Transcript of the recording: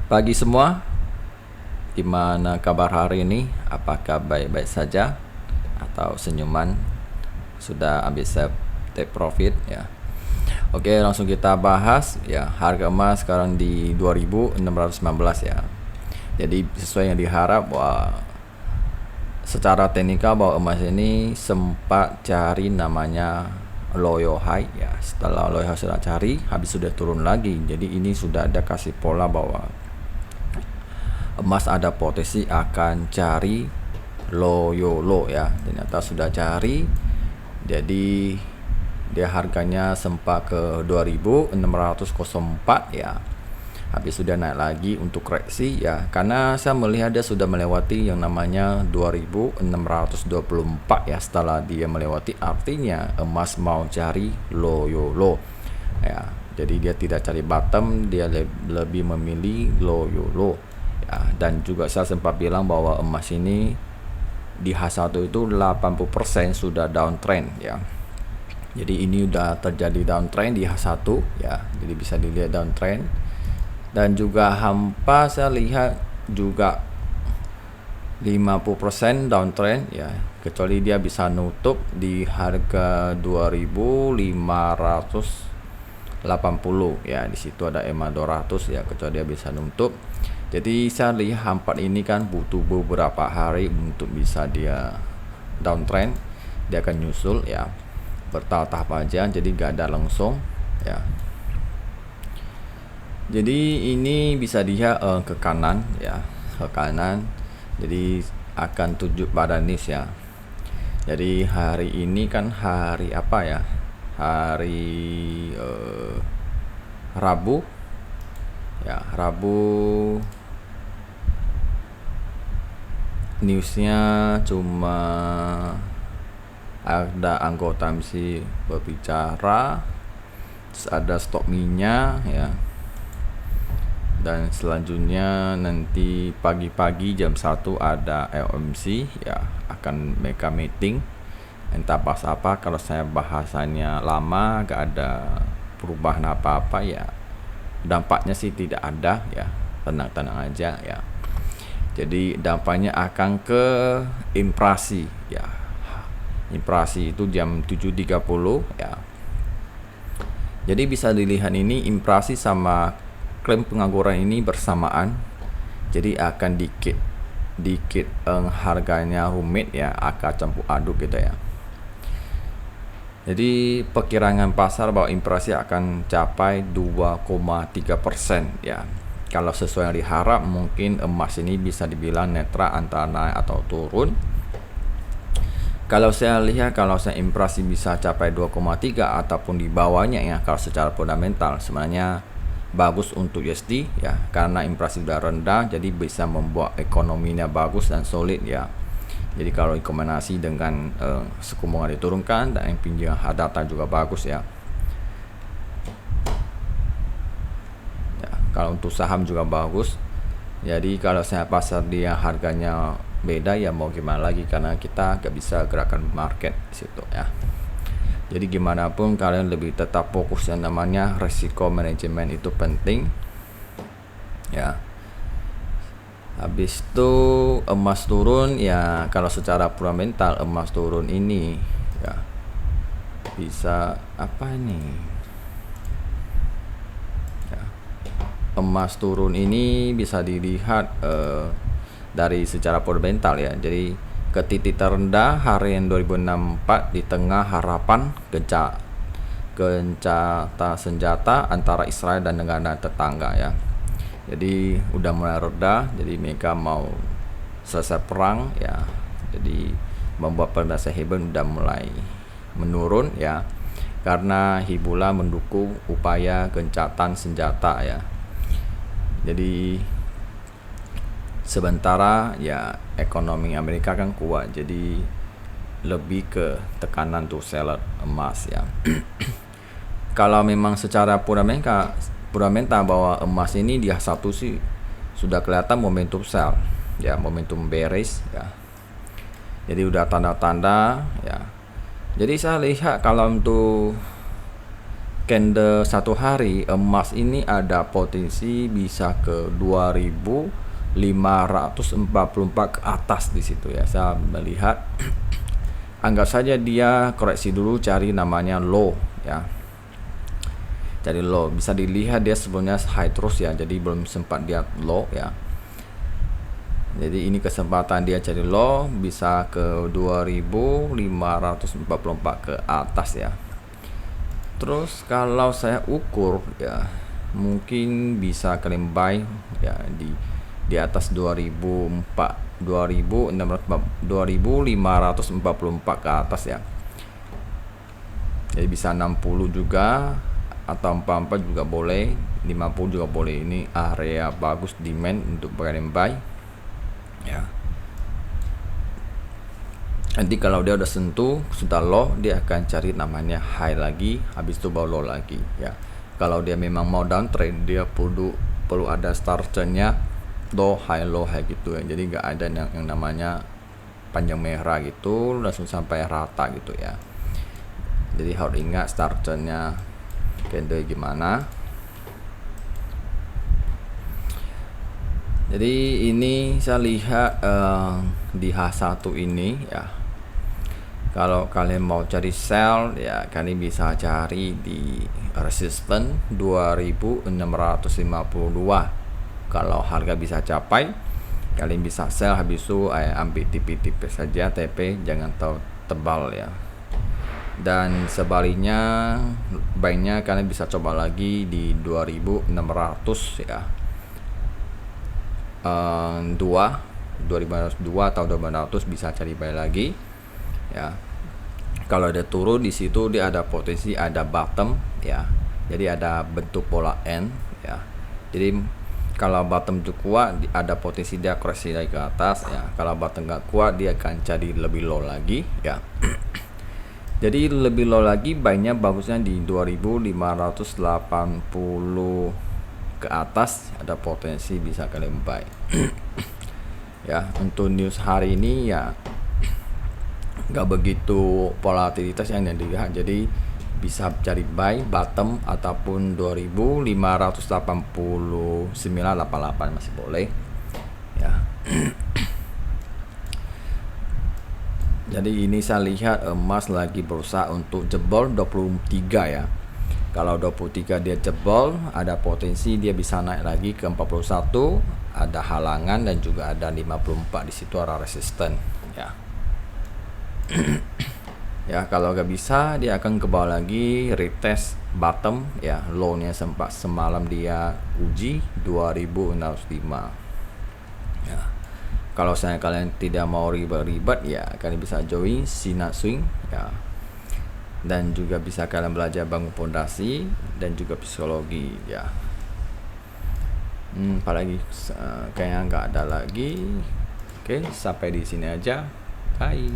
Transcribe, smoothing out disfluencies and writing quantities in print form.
Pagi semua, gimana kabar hari ini? Apakah baik-baik saja? Atau senyuman? Sudah ambil take profit ya? Oke, langsung kita bahas ya. Harga emas sekarang di 2619 ya. Jadi sesuai yang diharap bahwa secara teknikal bahwa emas ini sempat cari namanya loyo high ya. Setelah loyo high sudah cari, habis sudah turun lagi. Jadi ini sudah ada kasih pola bahwa emas ada potensi akan cari loyo low ya. Ternyata sudah cari. Jadi dia harganya sempat ke 2604 ya. Habis sudah naik lagi untuk koreksi ya, karena saya melihat dia sudah melewati yang namanya 2624 ya. Setelah dia melewati, artinya emas mau cari loyo low ya. Jadi dia tidak cari bottom, dia lebih memilih loyo low ya. Dan juga saya sempat bilang bahwa emas ini di H1 itu 80% sudah downtrend ya. Jadi ini udah terjadi downtrend di H1 ya. Jadi bisa dilihat downtrend. Dan juga hampa saya lihat juga 50% downtrend ya. Kecuali dia bisa nutup di harga 2580 ya. Di situ ada EMA 200 ya, kecuali dia bisa nutup. Jadi saya lihat hampa ini kan butuh beberapa hari untuk bisa dia downtrend. Dia akan nyusul ya, bertahap-tahap aja, jadi gak ada langsung ya. Jadi ini bisa dilihat ke kanan ya, ke kanan. Jadi akan tunjuk pada niche ya. Jadi hari ini kan hari apa ya? Hari Rabu ya. Rabu newsnya cuma ada anggota MC berbicara, terus ada stok minyak ya. Dan selanjutnya nanti pagi-pagi jam 1 ada LMC ya, akan mereka meeting entah bahas apa. Kalau saya bahasanya lama gak ada perubahan apa-apa ya, dampaknya sih tidak ada ya, tenang-tenang aja ya. Jadi dampaknya akan ke inflasi ya. Inflasi itu jam 7.30 ya. Jadi bisa dilihat ini inflasi sama klaim pengangguran ini bersamaan. Jadi akan dikit harganya rumit ya, akan campur aduk gitu ya. Jadi perkiraan pasar bahwa inflasi akan capai 2,3% ya. Kalau sesuai yang diharap, mungkin emas ini bisa dibilang netral antara naik atau turun. Kalau saya lihat, kalau saya inflasi bisa capai 2,3 ataupun di bawahnya ya, kalau secara fundamental sebenarnya bagus untuk USD ya, karena inflasi sudah rendah, jadi bisa membuat ekonominya bagus dan solid ya. Jadi kalau dikombinasi dengan suku bunga diturunkan dan pinjaman data juga bagus ya. Ya, kalau untuk saham juga bagus. Jadi kalau saya pasar dia harganya beda ya, mau gimana lagi, karena kita gak bisa gerakan market di situ ya. Jadi gimana pun kalian lebih tetap fokus yang namanya risiko manajemen, itu penting ya. Habis itu emas turun ya, kalau secara fundamental emas turun ini ya bisa apa ini ya, emas turun ini bisa dilihat dari secara fundamental ya. Jadi ke titik terendah harian 2064 di tengah harapan gencatan senjata antara Israel dan negara tetangga ya. Jadi udah mulai reda, jadi mereka mau selesai perang ya. Jadi membuat perdana Heben udah mulai menurun ya, karena Hizbullah mendukung upaya gencatan senjata ya. Jadi sementara ya ekonomi Amerika kan kuat, jadi lebih ke tekanan tuh seller emas ya. Kalau memang secara fundamental bahwa emas ini di H1 sih sudah kelihatan momentum sell ya, momentum bearish ya. Jadi udah tanda-tanda ya. Jadi saya lihat kalau untuk candle satu hari emas ini ada potensi bisa ke 2544 ke atas di situ ya. Saya melihat anggap saja dia koreksi dulu, cari namanya low ya. Cari low, bisa dilihat dia sebelumnya high terus ya, jadi belum sempat dia low ya. Jadi ini kesempatan dia cari low bisa ke 2544 ke atas ya. Terus kalau saya ukur ya, mungkin bisa kalian buy ya di atas 2544 ke atas ya. Jadi bisa 60 juga atau 44 juga boleh, 50 juga boleh. Ini area bagus demand untuk kalian buy ya. Nanti kalau dia udah sentuh sudah low, dia akan cari namanya high lagi, habis itu baru low lagi ya. Kalau dia memang mau downtrend, dia perlu ada starternya low high gitu ya. Jadi nggak ada yang namanya panjang merah gitu langsung sampai rata gitu ya. Jadi harus ingat starternya candle gimana. Jadi ini saya lihat di H1 ini ya. Kalau kalian mau cari sell ya, kalian bisa cari di resistance 2652. Kalau harga bisa capai, kalian bisa sell, habis itu ambil tipis-tipis saja TP, jangan terlalu tebal ya. Dan sebaliknya baiknya kalian bisa coba lagi di 2600 ya. 2502 atau 2500 bisa cari buy lagi ya. Kalau ada turun di situ dia ada potensi ada bottom ya. Jadi ada bentuk pola N ya. Jadi kalau bottom cukup kuat ada potensi dia koreksi lagi ke atas ya. Kalau bottom nggak kuat dia akan cari lebih low lagi ya. Jadi lebih low lagi banyak bagusnya di 2580 ke atas ada potensi bisa kalian buy. Ya, untuk news hari ini ya nggak begitu volatilitas yang dilihat, jadi bisa cari buy bottom ataupun 2589.88 masih boleh ya. Jadi ini saya lihat emas lagi berusaha untuk jebol 23 ya. Kalau 23 dia jebol, ada potensi dia bisa naik lagi ke 41, ada halangan dan juga ada 54 di situ ada resisten ya. Ya kalau gak bisa dia akan ke bawah lagi retest bottom ya, low-nya sempat semalam dia uji 2605 ya. Kalau saya kalian tidak mau ribet-ribet ya, kalian bisa join Sinat Swing ya, dan juga bisa kalian belajar bangun fondasi dan juga psikologi ya. Apalagi kayaknya nggak ada lagi. Oke, sampai di sini aja. Bye.